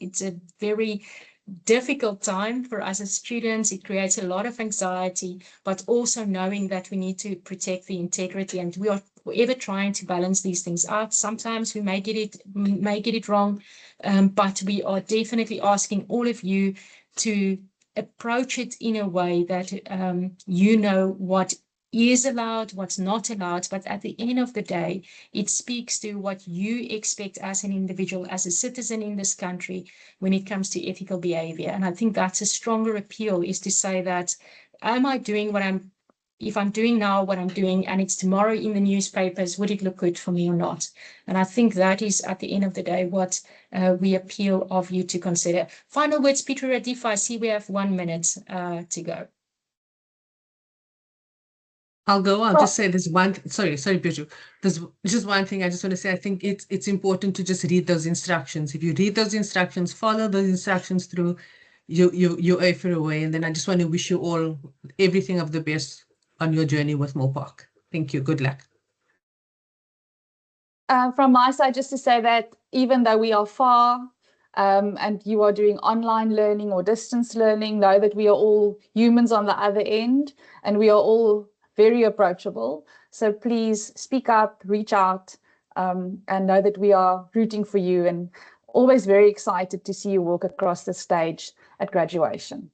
it's a very difficult time for us as students. It creates a lot of anxiety, but also knowing that we need to protect the integrity, and we are forever trying to balance these things out. Sometimes we may get it wrong, but we are definitely asking all of you to approach it in a way that what is allowed, what's not allowed, but at the end of the day, it speaks to what you expect as an individual, as a citizen in this country, when it comes to ethical behavior. And I think that's a stronger appeal, is to say that, am I doing what I'm if I'm doing now what I'm doing and it's tomorrow in the newspapers, would it look good for me or not? And I think that is, at the end of the day, what we appeal of you to consider. Final words, Peter Radifa. I see we have 1 minute to go. I'll go. I'll just say there's one. Sorry, Pietro. There's just one thing I just want to say. I think it's important to just read those instructions. If you read those instructions, follow those instructions through, you're A for away. And then I just want to wish you all everything of the best on your journey with Milpark. Thank you. Good luck. From my side, just to say that even though we are far and you are doing online learning or distance learning, know that we are all humans on the other end, and we are all very approachable. So please speak up, reach out, and know that we are rooting for you, and always very excited to see you walk across the stage at graduation.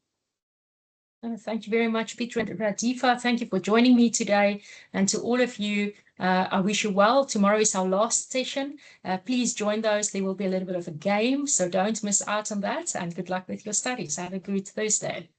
Thank you very much, Peter and Radifa. Thank you for joining me today. And to all of you, I wish you well. Tomorrow is our last session. Please join those. There will be a little bit of a game, so don't miss out on that. And good luck with your studies. Have a good Thursday.